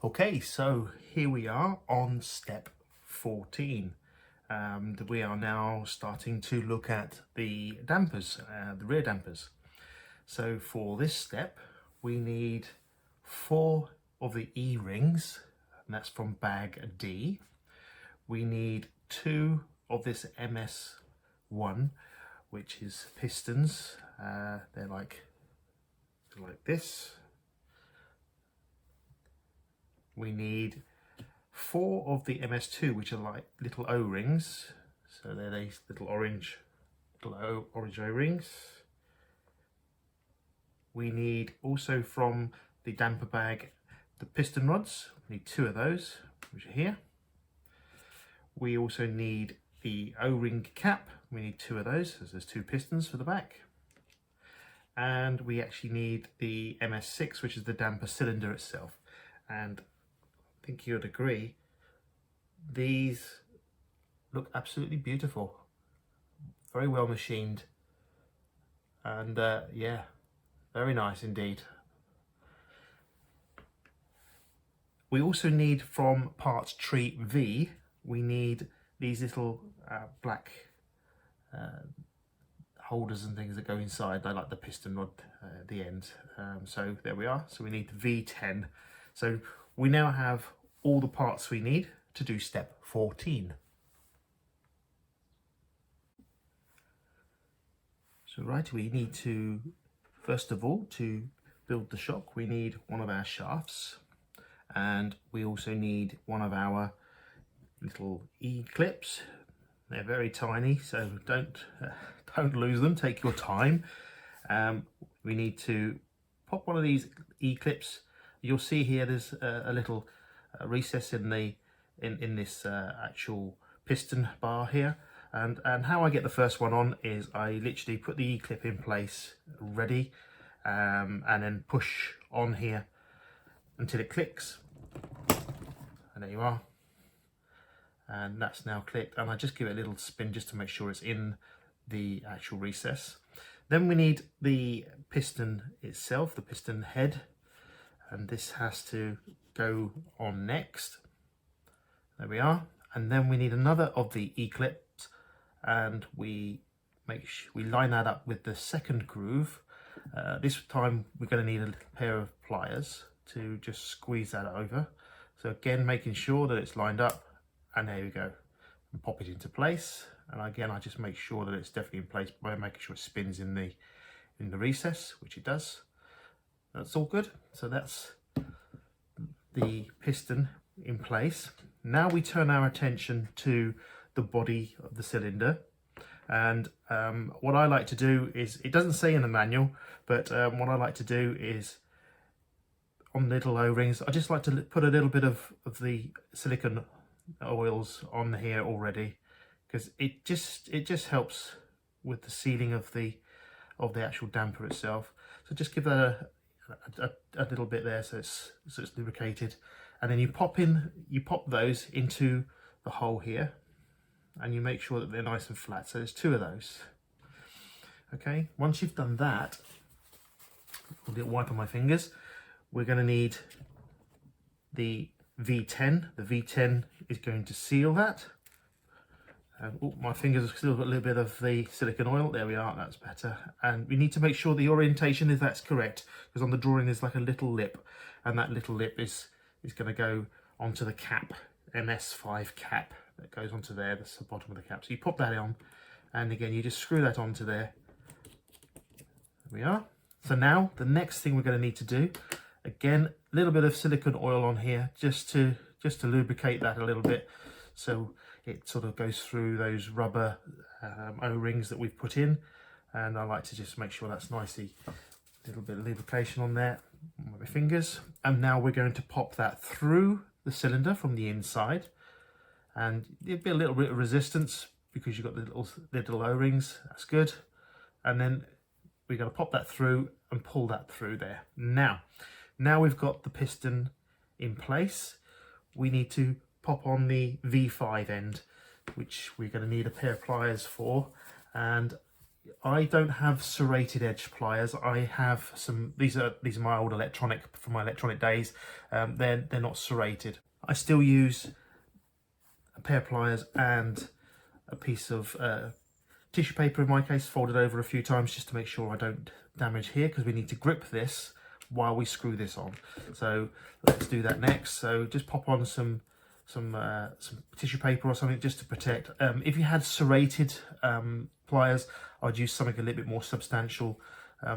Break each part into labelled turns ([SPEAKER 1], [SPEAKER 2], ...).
[SPEAKER 1] Okay, so here we are on step 14. We are now starting to look at the dampers, the rear dampers. So for this step, we need 4 of the E-rings, and that's from bag D. We need 2 of this MS1, which is pistons. They're like this. We need 4 of the MS2, which are like little O-rings. So they're these little orange O-rings. We need also from the damper bag the piston rods. We need 2 of those, which are here. We also need the O-ring cap. We need 2 of those, so there's 2 pistons for the back. And we actually need the MS6, which is the damper cylinder itself. And I think you would agree, these look absolutely beautiful, very well machined, and yeah, very nice indeed. We also need from parts tree V, we need these little black holders and things that go inside. They like the piston rod at the end. So there we are. So we need V10. So we now have all the parts we need to do step 14. So right, we need to, first of all, to build the shock, we need one of our shafts, and we also need one of our little E-clips. They're very tiny, so don't lose them, take your time. We need to pop one of these E-clips. You'll see here there's a little recess in this actual piston bar here, and how I get the first one on is I literally put the E-clip in place ready, and then push on here until it clicks, and there you are, and that's now clicked, and I just give it a little spin just to make sure it's in the actual recess. Then we need the piston itself, the piston head, and this has to go on next. There we are. And then we need another of the E-clips, and we line that up with the second groove. This time we're going to need a little pair of pliers to just squeeze that over. So again, making sure that it's lined up, and there we go. And pop it into place. And again, I just make sure that it's definitely in place by making sure it spins in the recess, which it does. That's all good. So that's the piston in place. Now we turn our attention to the body of the cylinder, and what I like to do is, it doesn't say in the manual, but what I like to do is, on little O-rings, I just like to put a little bit of the silicone oils on here already, because it just helps with the sealing of the actual damper itself. So just give that a little bit there, so it's lubricated, and then you pop those into the hole here, and you make sure that they're nice and flat. So there's 2 of those. Okay, once you've done that, a little wipe on my fingers, we're going to need the V10. The V10 is going to seal that. Oh, my fingers have still got a little bit of the silicone oil. There we are, that's better. And we need to make sure the orientation is that's correct, because on the drawing there's like a little lip, and that little lip is going to go onto the cap, MS5 cap that goes onto there. That's the bottom of the cap. So you pop that on, and again you just screw that onto there. There we are. So now the next thing we're going to need to do, again, a little bit of silicone oil on here just to lubricate that a little bit, so it sort of goes through those rubber O-rings that we've put in. And I like to just make sure that's nicely, a little bit of lubrication on there with my fingers. And now we're going to pop that through the cylinder from the inside, and there'll be a little bit of resistance because you've got the little O-rings. That's good. And then we're going to pop that through and pull that through there. Now we've got the piston in place, we need to pop on the V5 end, which we're going to need a pair of pliers for. And I don't have serrated edge pliers. I have some. These are my old electronic from my electronic days. They're not serrated. I still use a pair of pliers and a piece of tissue paper, in my case, folded over a few times just to make sure I don't damage here, because we need to grip this while we screw this on. So let's do that next. So just pop on some tissue paper or something just to protect. If you had serrated pliers, I'd use something a little bit more substantial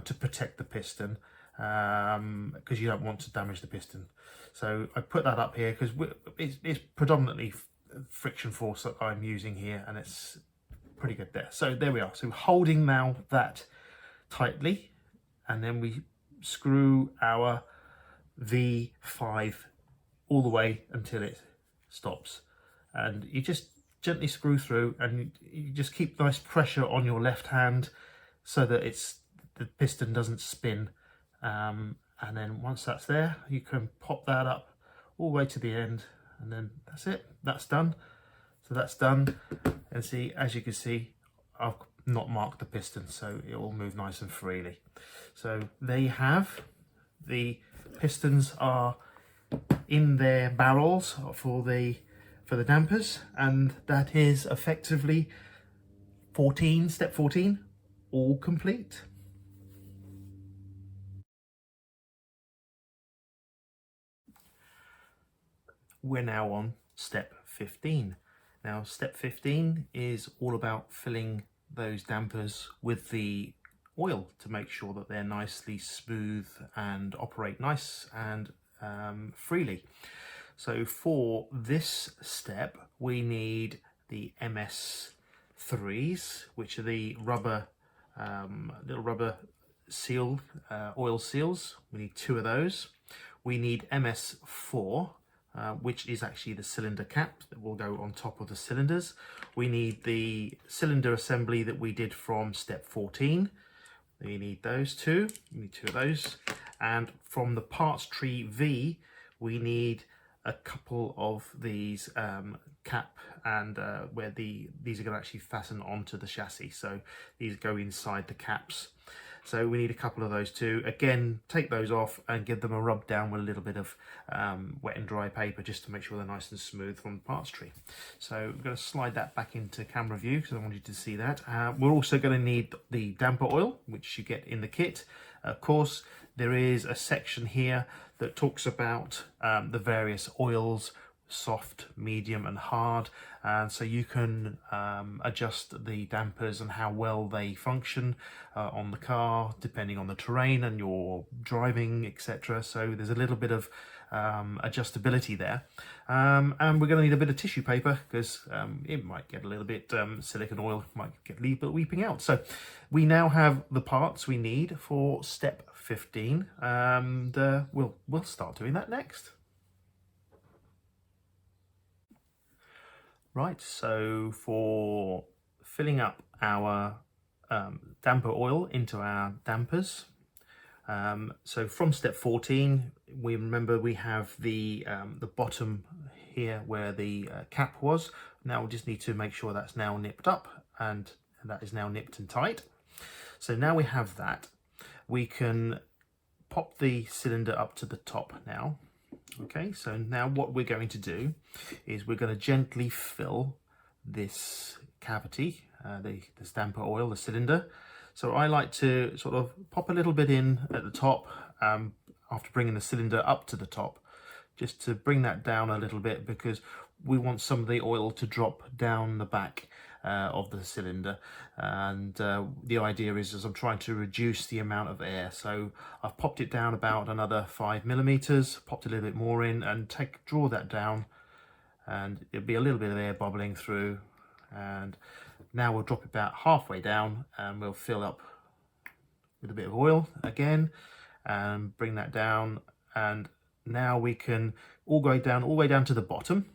[SPEAKER 1] to protect the piston, because you don't want to damage the piston. So I put that up here because it's predominantly friction force that I'm using here, and it's pretty good there. So there we are. So holding now that tightly, and then we screw our V5 all the way until it stops, and you just gently screw through, and you just keep nice pressure on your left hand so that the piston doesn't spin, and then once that's there, you can pop that up all the way to the end, and then that's it, that's done. So that's done, and see, as you can see, I've not marked the piston, so it will move nice and freely. So there you have, the pistons are in their barrels for the dampers, and that is effectively step 14 all complete. We're now on step 15. Now step 15 is all about filling those dampers with the oil to make sure that they're nicely smooth and operate nice and freely. So for this step we need the MS3s, which are the rubber little rubber seal oil seals. We need 2 of those. We need MS4, which is actually the cylinder cap that will go on top of the cylinders. We need the cylinder assembly that we did from step 14. We need those 2. We need 2 of those. And from the parts tree V, we need a couple of these cap and where these are going to actually fasten onto the chassis. So these go inside the caps. So we need a couple of those too. Again, take those off and give them a rub down with a little bit of wet and dry paper just to make sure they're nice and smooth from the parts tree. So I'm going to slide that back into camera view because I want you to see that. We're also going to need the damper oil, which you get in the kit. Of course, there is a section here that talks about the various oils, soft, medium and hard, and so you can adjust the dampers and how well they function on the car depending on the terrain and your driving, etc. So there's a little bit of adjustability there, and we're going to need a bit of tissue paper because it might get a little bit silicone oil might get a little bit weeping out. So we now have the parts we need for step 15, and we'll start doing that next. Right, so for filling up our damper oil into our dampers, so from step 14, we remember we have the bottom here where the cap was. Now we just need to make sure that's now nipped up, and that is now nipped and tight. So now we have that, we can pop the cylinder up to the top now. Okay, so now what we're going to do is we're going to gently fill this cavity, this damper oil, the cylinder. So I like to sort of pop a little bit in at the top after bringing the cylinder up to the top, just to bring that down a little bit, because we want some of the oil to drop down the back of the cylinder, and the idea is as I'm trying to reduce the amount of air, so I've popped it down about another 5 millimeters, popped a little bit more in, and draw that down, and it'll be a little bit of air bubbling through. And now we'll drop it about halfway down, and we'll fill up with a bit of oil again and bring that down, and now we can all the way down to the bottom.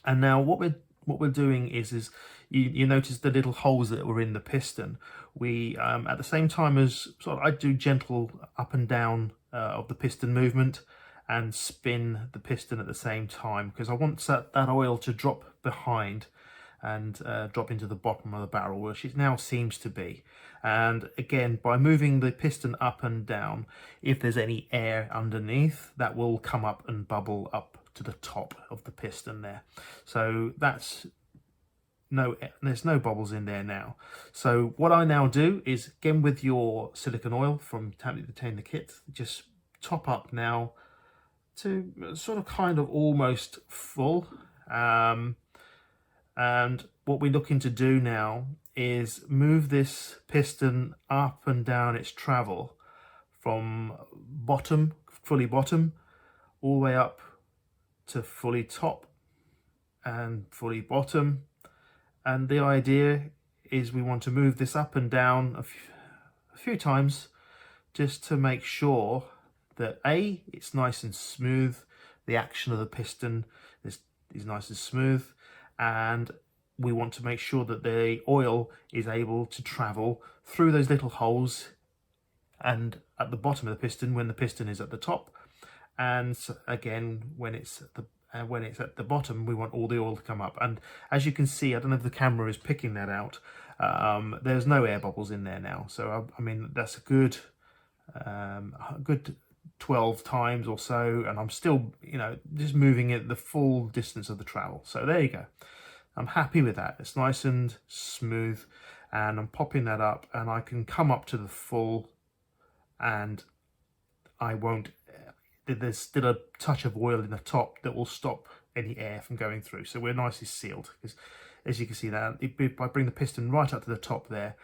[SPEAKER 1] And now what we're doing is you notice the little holes that were in the piston. We at the same time as I do gentle up and down of the piston movement and spin the piston at the same time, because I want that oil to drop behind and drop into the bottom of the barrel, which it now seems to be. And again, by moving the piston up and down, if there's any air underneath, that will come up and bubble up to the top of the piston there. So that's there's no bubbles in there now. So what I now do is, again with your silicone oil from Tamiya kit, just top up now to sort of kind of almost full. And what we're looking to do now is move this piston up and down its travel from bottom, fully bottom, all the way up to fully top and fully bottom. And the idea is we want to move this up and down a few times just to make sure that A, it's nice and smooth, the action of the piston is nice and smooth, and we want to make sure that the oil is able to travel through those little holes and at the bottom of the piston when the piston is at the top, and again when it's at the bottom we want all the oil to come up. And as you can see, I don't know if the camera is picking that out, there's no air bubbles in there now. So I mean, that's a good 12 times or so, and I'm still, you know, just moving it the full distance of the travel. So there you go. I'm happy with that. It's nice and smooth, and I'm popping that up, and I can come up to the full, and I won't, there's still a touch of oil in the top that will stop any air from going through. So we're nicely sealed, because as you can see that if I bring the piston right up to the top there,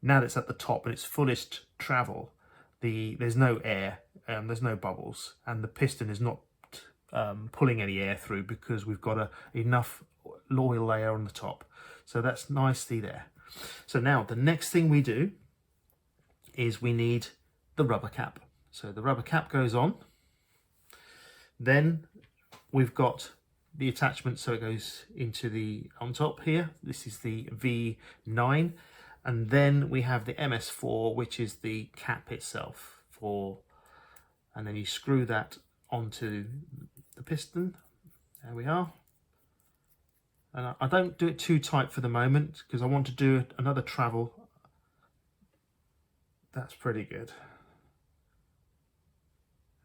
[SPEAKER 1] now that it's at the top and its fullest travel, there's no air, there's no bubbles, and the piston is not pulling any air through because we've got enough oil layer on the top. So that's nicely there. So now the next thing we do is we need the rubber cap. So the rubber cap goes on. Then we've got the attachment, so it goes into the on top here. This is the V9, and then we have the MS4, which is the cap itself and then you screw that onto the piston. There we are. And I don't do it too tight for the moment because I want to do another travel. That's pretty good.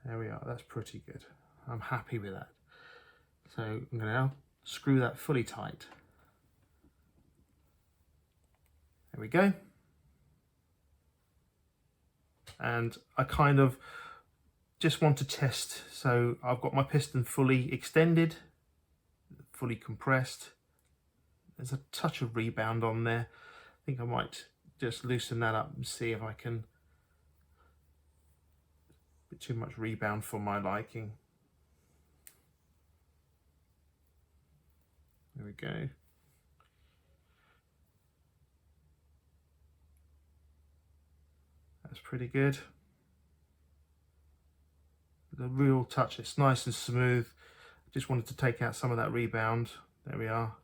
[SPEAKER 1] There we are, that's pretty good. I'm happy with that. So I'm going to now screw that fully tight. There we go. And I kind of just want to test. So I've got my piston fully extended, fully compressed. There's a touch of rebound on there. I think I might just loosen that up and see if I can. A bit too much rebound for my liking. There we go. That's pretty good. The real touch, it's nice and smooth. Just wanted to take out some of that rebound. There we are.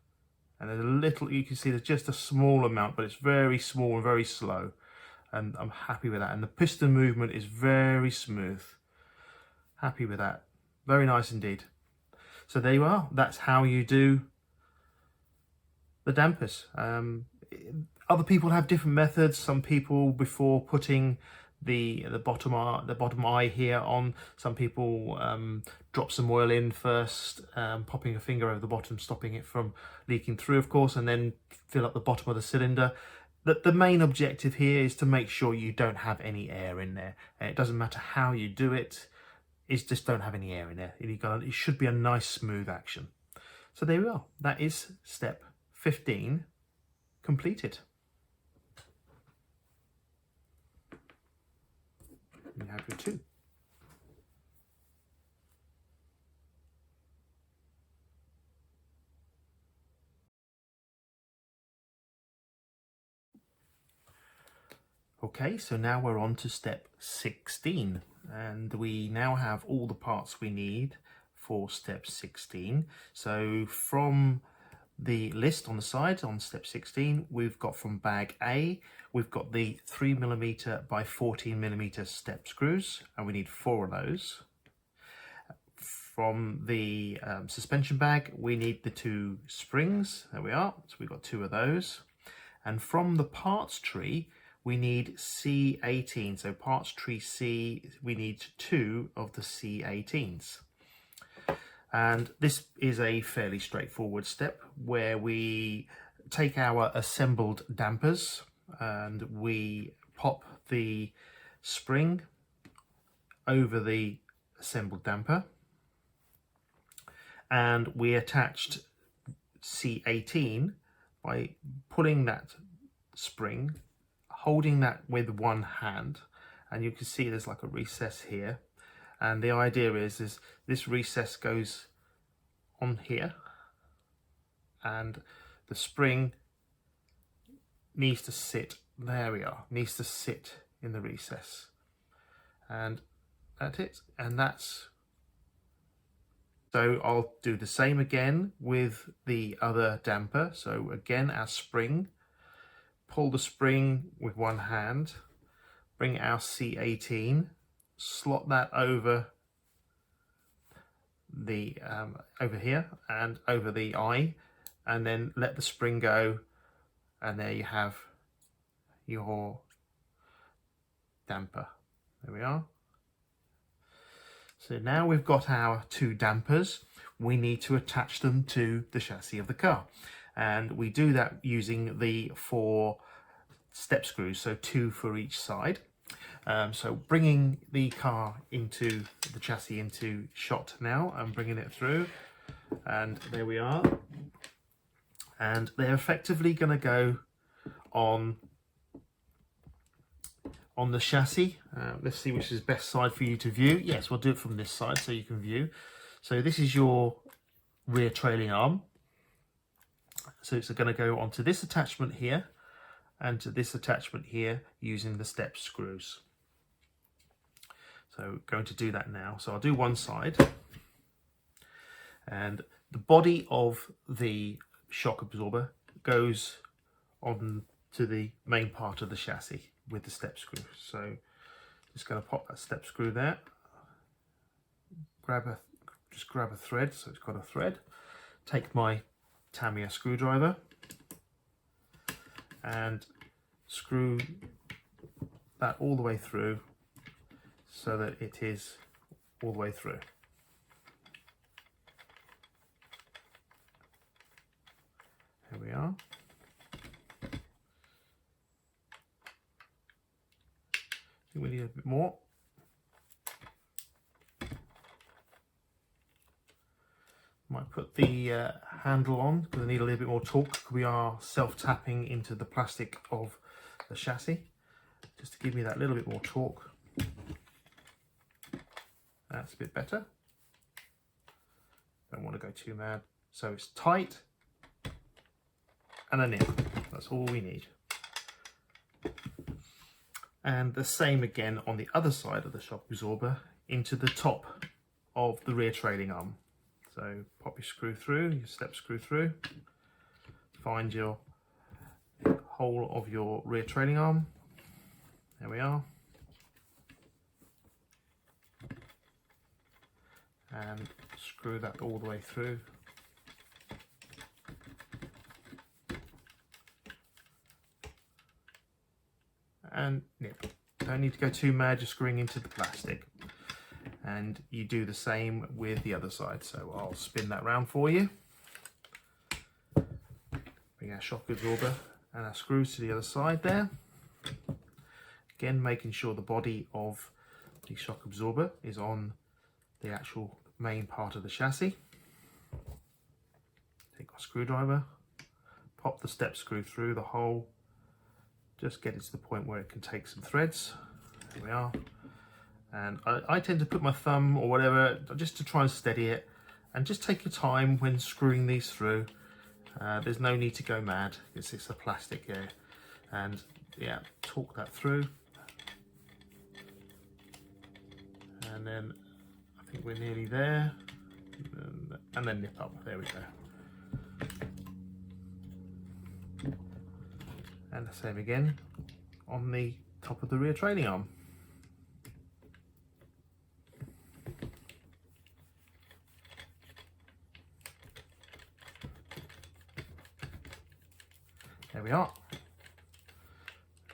[SPEAKER 1] And there's a little, you can see there's just a small amount, but it's very small and very slow. And I'm happy with that. And the piston movement is very smooth. Happy with that. Very nice indeed. So there you are. That's how you do the dampers. Other people have different methods. Some people, before putting the bottom eye here on, some people drop some oil in first, popping a finger over the bottom, stopping it from leaking through, of course, and then fill up the bottom of the cylinder. The main objective here is to make sure you don't have any air in there. It doesn't matter how you do it, it's just don't have any air in there. It should be a nice smooth action. So there we are. That is step 15 completed. You have your 2. Okay, so now we're on to step 16, and we now have all the parts we need for step 16. So from the list on the side on step 16, we've got from bag A, we've got the 3mm by 14mm step screws, and we need 4 of those. from the suspension bag, we need the 2 springs. There we are. So we've got 2 of those. And from the parts tree, we need C18. So parts tree C, we need 2 of the C18s. And this is a fairly straightforward step where we take our assembled dampers and we pop the spring over the assembled damper, and we attached C18 by pulling that spring, holding that with one hand, and you can see there's like a recess here, and the idea is this recess goes on here, and the spring needs to sit, there we are, needs to sit in the recess, and that's it, and that's. So I'll do the same again with the other damper. So again, our spring, pull the spring with one hand, bring our C18, slot that over the over here and over the eye, and then let the spring go, and there you have your damper. There we are. So now we've got our 2 dampers, we need to attach them to the chassis of the car. And we do that using the 4 step screws, so 2 for each side. So bringing the car into the chassis into shot now, and bringing it through, and there we are. And they're effectively going to go on the chassis. Let's see which is the best side for you to view. Yes, we'll do it from this side so you can view. So this is your rear trailing arm. So it's going to go onto this attachment here and to this attachment here using the step screws. So going to do that now. So I'll do one side, and the body of the shock absorber goes on to the main part of the chassis with the step screw. So just going to pop that step screw there, just grab a thread, so it's got a thread, take my Tamiya screwdriver and screw that all the way through so that it is all the way through. There we are. I think we need a bit more. Might put the handle on because I need a little bit more torque. We are self-tapping into the plastic of the chassis just to give me that little bit more torque. That's a bit better. Don't want to go too mad. So it's tight and a nip. That's all we need. And the same again on the other side of the shock absorber into the top of the rear trailing arm. So pop your screw through, your step screw through, find your hole of your rear trailing arm. There we are. And screw that all the way through. And nip. Don't need to go too mad, just screwing into the plastic. And you do the same with the other side. So I'll spin that round for you. Bring our shock absorber and our screws to the other side there. Again, making sure the body of the shock absorber is on the actual main part of the chassis. Take my screwdriver, pop the step screw through the hole, just get it to the point where it can take some threads. There we are. And I tend to put my thumb or whatever just to try and steady it, and just take your time when screwing these through. There's no need to go mad, it's a plastic here. And yeah, torque that through. And then I think we're nearly there. And then nip up, there we go. And the same again on the top of the rear trailing arm. There we are.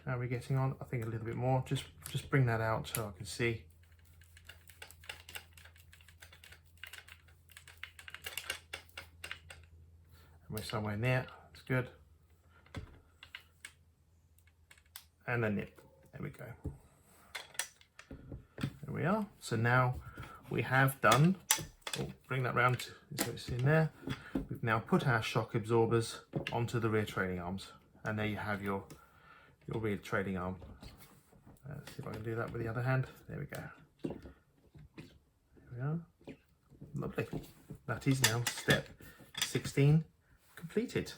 [SPEAKER 1] How are we getting on? I think a little bit more. Just bring that out so I can see. And we're somewhere near. That's good. And a nip. There we go. There we are. So now we have done. Oh, bring that round so it's in there. We've now put our shock absorbers onto the rear trailing arms, and there you have your rear trailing arm. Let's see if I can do that with the other hand. There we go. There we are. Lovely. That is now step 16 completed.